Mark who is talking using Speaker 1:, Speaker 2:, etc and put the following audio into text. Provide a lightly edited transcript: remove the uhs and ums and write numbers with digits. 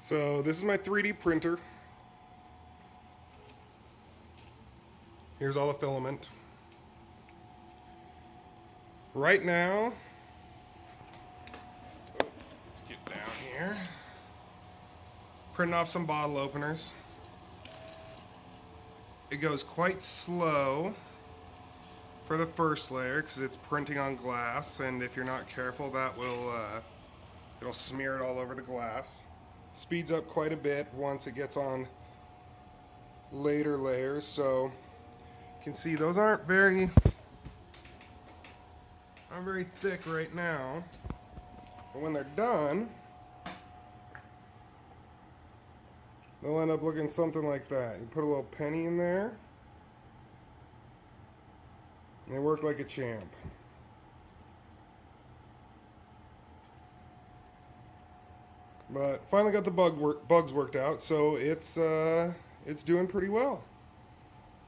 Speaker 1: So this is my 3D printer. Here's all the filament. Right now, let's get down here. Printing off some bottle openers. It goes quite slow for the first layer because it's printing on glass, and if you're not careful, that will it'll smear it all over the glass. Speeds up quite a bit once it gets on later layers. So you can see those aren't very thick right now, but when they're done, they'll end up looking something like that. You put a little penny in there, and they work like a champ. But finally got the bugs worked out, so it's doing pretty well.